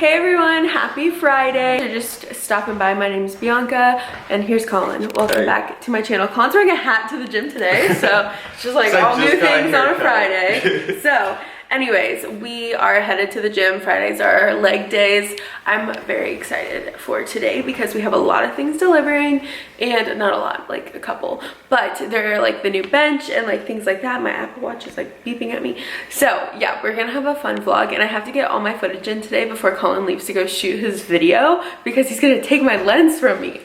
Hey everyone, happy Friday. They're just stopping by. My name is Bianca and here's Colin. Welcome back to my channel. Colin's wearing a hat to the gym today, so it's just like all new things on a Friday. So anyways, we are headed to the gym. Fridays are our leg days. I'm very excited for today because we have a lot of things delivering, and not a lot, like a couple, but they're like the new bench and like things like that. My Apple Watch is like beeping at me. So yeah, we're gonna have a fun vlog, and I have to get all my footage in today before Colin leaves to go shoot his video because he's gonna take my lens from me.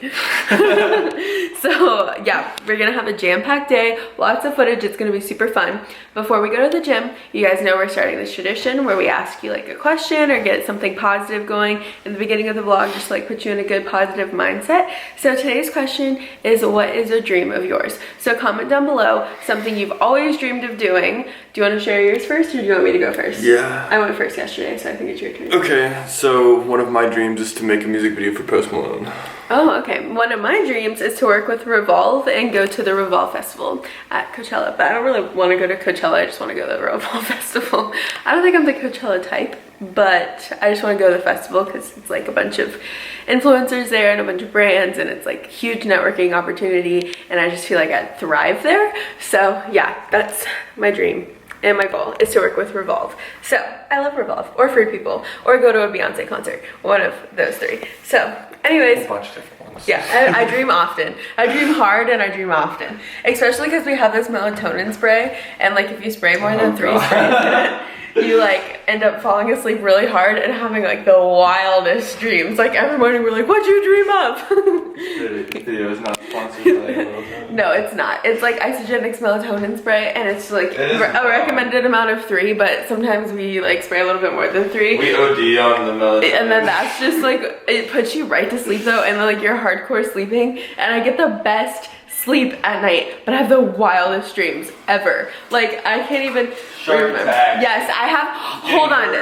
So yeah, we're gonna have a jam-packed day, lots of footage. It's gonna be super fun. Before we go to the gym, you guys know we're starting this tradition where we ask you like a question or get something positive going in the beginning of the vlog, just to like put you in a good positive mindset. So today's question is, what is a dream of yours? So comment down below something you've always dreamed of doing. Do you want to share yours first, or do you want me to go first? Yeah. I went first yesterday, so I think it's your turn. Okay, so one of my dreams is to make a music video for Post Malone. Oh, okay. One of my dreams is to work with Revolve and go to the Revolve Festival at Coachella. But I don't really want to go to Coachella. I just want to go to the Revolve Festival. I don't think I'm the Coachella type, but I just want to go to the festival because it's like a bunch of influencers there and a bunch of brands, and it's like huge networking opportunity, and I just feel like I'd thrive there. So yeah, that's my dream. And my goal is to work with Revolve. So I love Revolve, or Free People, or go to a Beyonce concert. One of those three. So anyways, A bunch of different ones. yeah, I dream often. I dream hard and I dream often. Especially because we have this melatonin spray, and like if you spray more than 3 sprays in it, you like end up falling asleep really hard and having like the wildest dreams. Like every morning we're like, what'd you dream of? The video is not sponsored by Melatonin. No, it's not. It's like Isagenix melatonin spray, and it's like a recommended amount of 3, but sometimes we like spray a little bit more than 3. We OD on the melatonin. And then that's just like, it puts you right to sleep though, and then like you're hardcore sleeping, and I get the best sleep at night, but I have the wildest dreams ever. Like I can't even remember. Yes, I have. Hold on.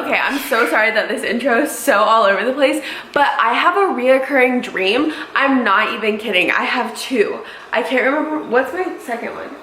Okay, I'm so sorry that this intro is so all over the place, but I have a reoccurring dream. I'm not even kidding. I have 2. I can't remember. What's my second one?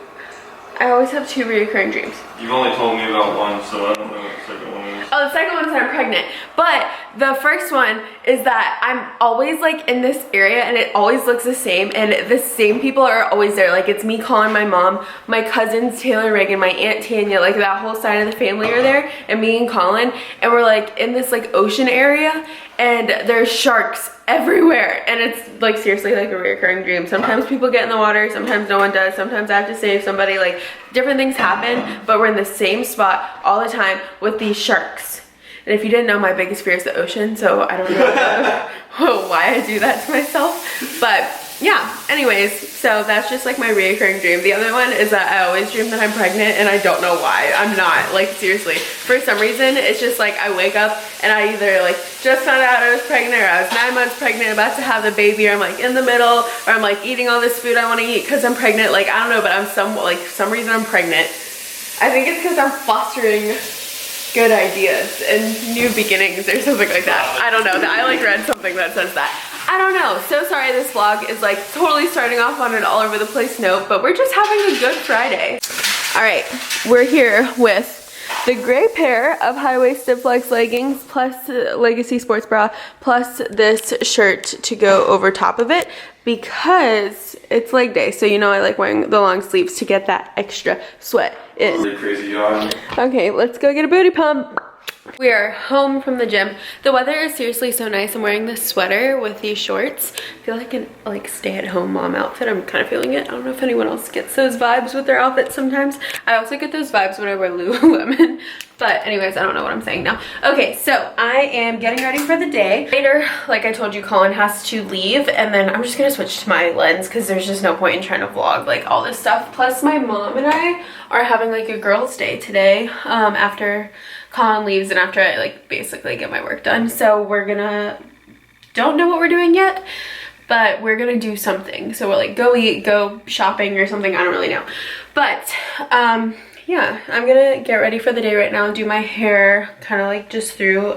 I always have 2 reoccurring dreams. You've only told me about one, so I don't know what the second one is. Oh, the second one's that I'm pregnant. But the first one is that I'm always like in this area, and it always looks the same, and the same people are always there. Like it's me calling my mom, my cousins Taylor and Reagan, my aunt Tanya, like that whole side of the family are there, and me and Colin, and we're like in this like ocean area, and there's sharks everywhere, and it's like seriously like a recurring dream. Sometimes people get in the water, sometimes no one does, sometimes I have to save somebody, like different things happen, but we're in the same spot all the time with these sharks. And if you didn't know, my biggest fear is the ocean, so I don't know why I do that to myself, but yeah, anyways, so that's just like my reoccurring dream. The other one is that I always dream that I'm pregnant, and I don't know why. I'm not, like seriously. For some reason, it's just like I wake up and I either like just found out I was pregnant, or I was 9 months pregnant about to have the baby, or I'm like in the middle, or I'm like eating all this food I want to eat because I'm pregnant. Like I don't know, but I'm some reason I'm pregnant. I think it's because I'm fostering good ideas and new beginnings or something like that. I don't know. I like read something that says that. I don't know. So sorry this vlog is like totally starting off on an all over the place note, but we're just having a good Friday. All right, we're here with the gray pair of high-waisted flex leggings plus Legacy sports bra plus this shirt to go over top of it because it's leg day. So you know I like wearing the long sleeves to get that extra sweat in. Really crazy yawn. Okay, let's go get a booty pump. We are home from the gym. The weather is seriously so nice. I'm wearing this sweater with these shorts. I feel like an stay-at-home mom outfit. I'm kind of feeling it. I don't know if anyone else gets those vibes with their outfits sometimes. I also get those vibes when I wear Lululemon. But anyways, I don't know what I'm saying now. Okay, so I am getting ready for the day. Later, like I told you, Colin has to leave, and then I'm just gonna switch to my lens because there's just no point in trying to vlog like all this stuff. Plus my mom and I are having like a girls' day today after Colin leaves and after I like basically get my work done. So we're gonna, don't know what we're doing yet, but we're gonna do something. So we're like go eat, go shopping or something, I don't really know. But yeah, I'm gonna get ready for the day right now, do my hair, kind of like just threw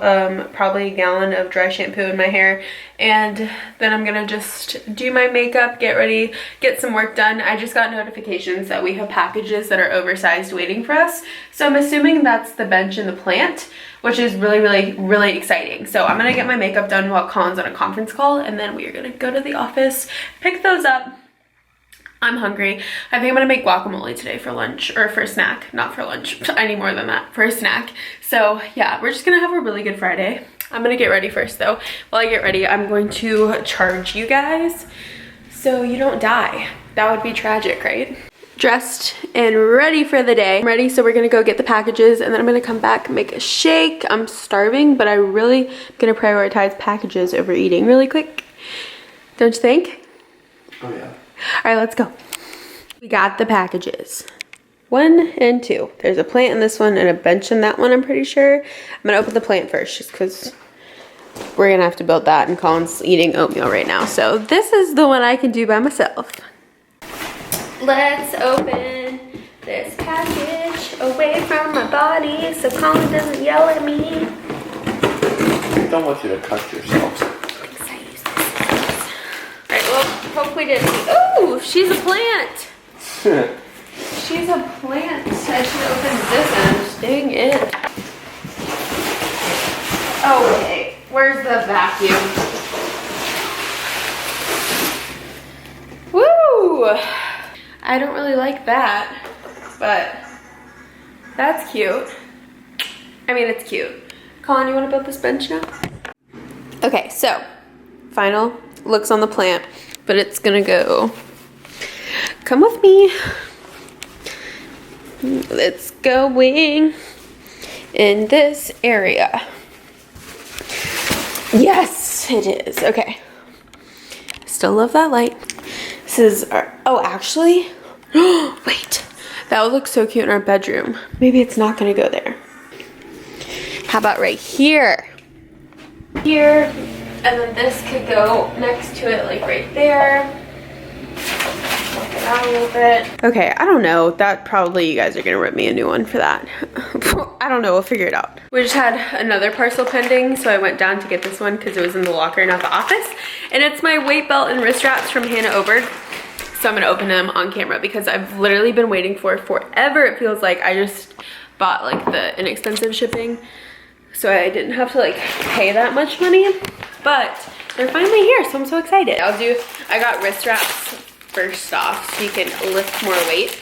probably a gallon of dry shampoo in my hair, and then I'm gonna just do my makeup, get ready, get some work done. I just got notifications that we have packages that are oversized waiting for us, so I'm assuming that's the bench and the plant, which is really exciting. So I'm gonna get my makeup done while Colin's on a conference call, and then we are gonna go to the office, pick those up. I'm hungry. I think I'm gonna make guacamole today for lunch, or for a snack, not for lunch. I need more than that, for a snack. So yeah, we're just gonna have a really good Friday. I'm gonna get ready first though. While I get ready, I'm going to charge you guys so you don't die. That would be tragic, right? Dressed and ready for the day. I'm ready, so we're gonna go get the packages, and then I'm gonna come back, make a shake. I'm starving, but I really am gonna prioritize packages over eating really quick. Don't you think? Oh yeah. All right, let's go. We got the packages. 1 and 2. There's a plant in this one and a bench in that one, I'm pretty sure. I'm gonna open the plant first just because we're gonna have to build that, and Colin's eating oatmeal right now. So this is the one I can do by myself. Let's open this package away from my body so Colin doesn't yell at me. I don't want you to cut yourself. Alright, well, hopefully didn't. Ooh, she's a plant. She's a plant. I should open this end. Dang it. Okay, where's the vacuum? Woo! I don't really like that, but that's cute. I mean, it's cute. Colin, you want to build this bench now? Okay, so final looks on the plant, but it's gonna go. Come with me. It's going in this area. Yes, it is. Okay. Still love that light. This is our, oh, actually, wait. That would look so cute in our bedroom. Maybe it's not gonna go there. How about right here? Here, and then this could go next to it, like right there. Work it out a little bit. Okay, I don't know. That probably you guys are gonna rip me a new one for that. I don't know, we'll figure it out. We just had another parcel pending, so I went down to get this one because it was in the locker, not the office. And it's my weight belt and wrist wraps from Hannah Oberg. So I'm gonna open them on camera because I've literally been waiting for forever. It feels like I just bought like the inexpensive shipping, so I didn't have to like pay that much money, but they're finally here, so I'm so excited. I got wrist wraps first off so you can lift more weight.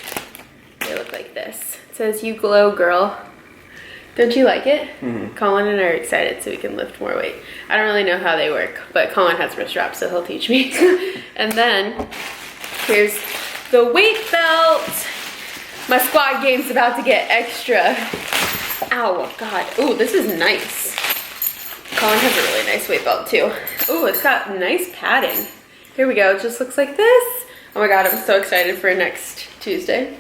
They look like this. It says, "You glow, girl." Don't you like it? Mm-hmm. Colin and I are excited so we can lift more weight. I don't really know how they work, but Colin has wrist wraps, so he'll teach me. And then here's the weight belt. My squat game's about to get extra. Ow, God. Ooh, this is nice. Colin has a really nice weight belt too. Ooh, it's got nice padding. Here we go, it just looks like this. Oh my God, I'm so excited for next Tuesday.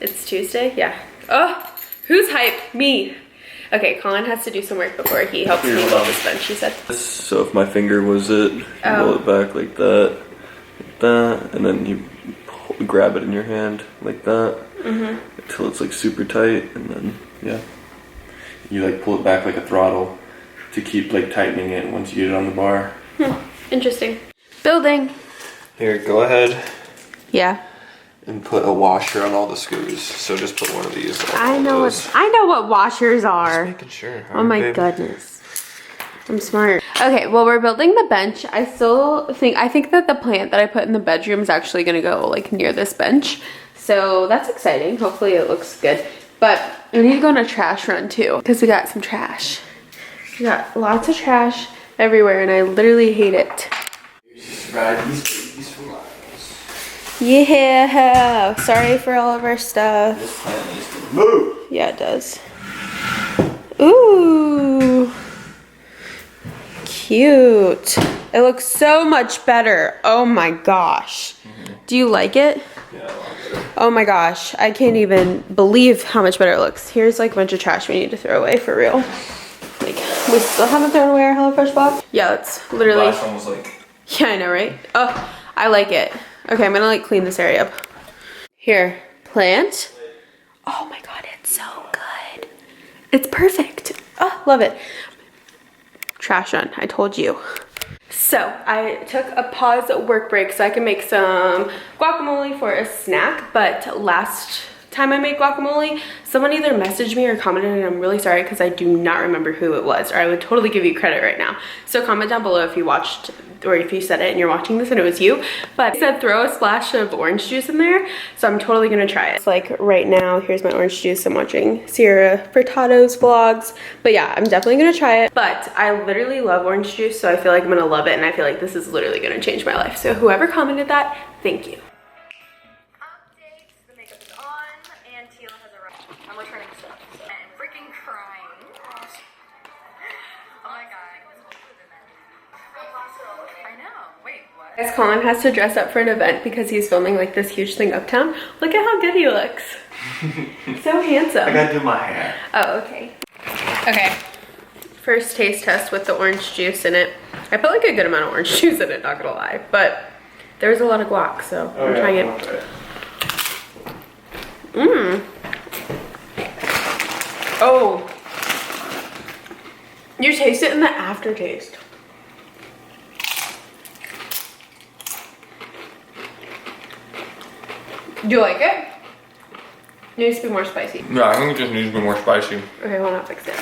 It's Tuesday, yeah. Oh, who's hype? Me. Okay, Colin has to do some work before he helps me build this bench, she said. So if my finger was it, you roll it back like that, and then you grab it in your hand like that, until it's like super tight, and then, yeah. You like pull it back like a throttle to keep like tightening it once you get it on the bar. Interesting. Building. Here, go ahead. Yeah. And put a washer on all the screws. So just put one of these. I know what washers are. Just making sure. Oh my goodness. I'm smart. Okay, well, we're building the bench. I think that the plant that I put in the bedroom is actually gonna go like near this bench. So that's exciting. Hopefully it looks good. But we need to go on a trash run too, because we got some trash. We got lots of trash everywhere, and I literally hate it. Yeah. Sorry for all of our stuff. This plant needs to move. Yeah, it does. Ooh. Cute. It looks so much better. Oh my gosh. Do you like it? Yeah, I love it. Oh my gosh. I can't even believe how much better it looks. Here's like a bunch of trash we need to throw away for real. Like, we still haven't thrown away our HelloFresh box. Yeah, it's literally. The last one was like. Yeah, I know, right? Oh, I like it. Okay, I'm gonna like clean this area up. Here, plant. Oh my god, it's so good. It's perfect. Oh, love it. Trash on, I told you. So I took a pause work break so I can make some guacamole for a snack, but last time I made guacamole, someone either messaged me or commented, and I'm really sorry because I do not remember who it was, or I would totally give you credit right now. So comment down below if you watched, or if you said it and you're watching this and it was you. But it said throw a splash of orange juice in there, so I'm totally gonna try it. It's like right now, here's my orange juice. I'm watching Sierra Furtado's vlogs. But yeah, I'm definitely gonna try it. But I literally love orange juice, so I feel like I'm gonna love it, and I feel like this is literally gonna change my life. So whoever commented that, thank you. I'm returning stuff, so. I'm freaking crying. Oh my god. I know. Wait, what? Guys, Colin has to dress up for an event because he's filming like this huge thing uptown. Look at how good he looks. So handsome. I gotta do my hair. Oh, okay. Okay. First taste test with the orange juice in it. I put like a good amount of orange juice in it, not gonna lie. But there was a lot of guac, so I'm trying it. Mmm. Oh, you taste it in the aftertaste. Do you like it? It needs to be more spicy. Yeah, I think it just needs to be more spicy. Okay, well, I'll fix it.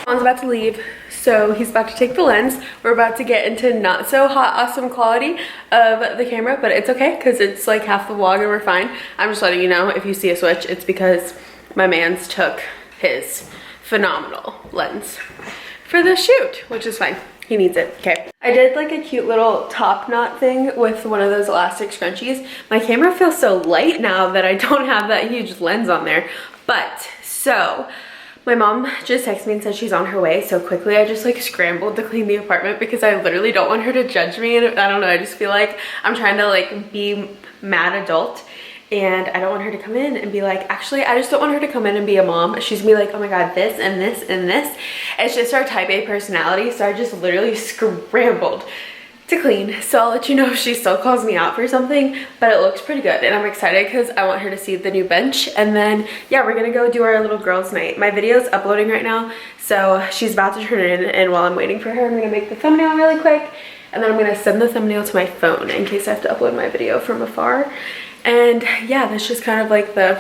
Colin's about to leave, so he's about to take the lens. We're about to get into not so hot, awesome quality of the camera, but it's okay because it's like half the vlog and we're fine. I'm just letting you know if you see a switch, it's because my man's took his phenomenal lens for the shoot, which is fine. He needs it. Okay. I did like a cute little top knot thing with one of those elastic scrunchies. My camera feels so light now that I don't have that huge lens on there. But so my mom just texted me and said she's on her way. So quickly I just like scrambled to clean the apartment because I literally don't want her to judge me. And I don't know, I just feel like I'm trying to like be mad adult. And I don't want her to come in and be like, actually, I just don't want her to come in and be a mom. She's gonna be like, oh my God, this and this and this. It's just our type A personality. So I just literally scrambled to clean. So I'll let you know if she still calls me out for something, but it looks pretty good. And I'm excited because I want her to see the new bench. And then, yeah, we're gonna go do our little girls' night. My video's uploading right now. So she's about to turn it in. And while I'm waiting for her, I'm gonna make the thumbnail really quick. And then I'm gonna send the thumbnail to my phone in case I have to upload my video from afar. And yeah, that's just kind of like the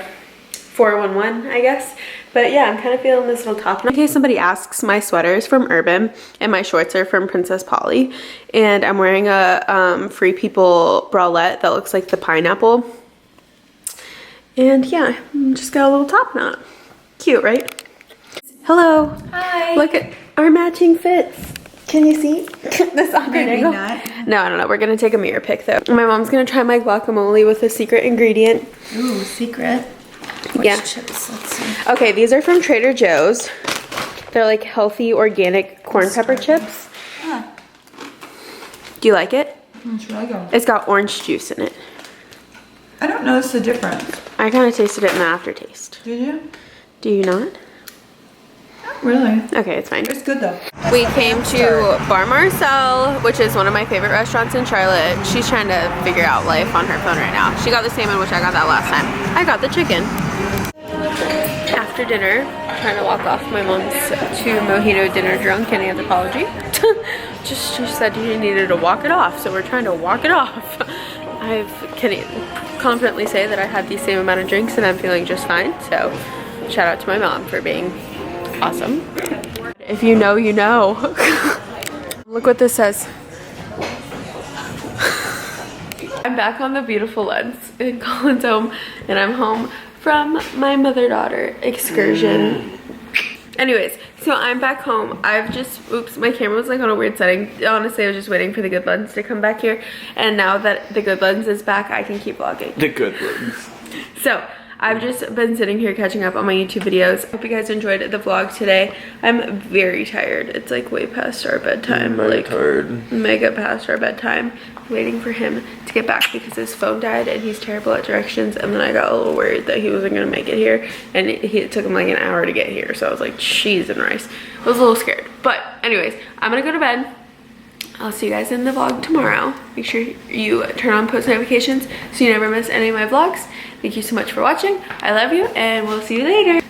411, I guess. But yeah, I'm kind of feeling this little top. In case somebody asks, my sweater is from Urban and my shorts are from Princess Polly. And I'm wearing a Free People bralette that looks like the pineapple. And yeah, just got a little top knot. Cute, right? Hello. Hi. Look at our matching fits. Can you see this awkward angle? Not. No, I don't know. We're gonna take a mirror pic though. My mom's gonna try my guacamole with a secret ingredient. Ooh, secret. Which Yeah. chips? Let's see. Okay, these are from Trader Joe's. They're like healthy organic corn pepper chips. Ah, Do you like it? it's really good. It's got orange juice in it. I don't notice the difference. I kind of tasted it in the aftertaste. Did you? Do you not? Not really. Okay, it's fine. It's good though. We came to Bar Marcel, which is one of my favorite restaurants in Charlotte. She's trying to figure out life on her phone right now. She got the salmon, which I got that last time. I got the chicken. After dinner, trying to walk off my mom's 2 mojito dinner drunk and anthropology. She said she needed to walk it off, so we're trying to walk it off. I can confidently say that I had the same amount of drinks and I'm feeling just fine. So shout out to my mom for being awesome. If you know, you know. Look what this says. I'm back on the beautiful lens in Colin's home, and I'm home from my mother-daughter excursion. Anyways, so I'm back home. I've just, oops, my camera was like on a weird setting. Honestly, I was just waiting for the good lens to come back here. And now that the good lens is back, I can keep vlogging. The good lens. So I've just been sitting here catching up on my YouTube videos. Hope you guys enjoyed the vlog today. I'm very tired. It's like way past our bedtime. Mega past our bedtime. Waiting for him to get back because his phone died and he's terrible at directions. And then I got a little worried that he wasn't gonna make it here. And it took him like an hour to get here. So I was like, cheese and rice. I was a little scared. But anyways, I'm gonna go to bed. I'll see you guys in the vlog tomorrow. Make sure you turn on post notifications so you never miss any of my vlogs. Thank you so much for watching. I love you, and we'll see you later.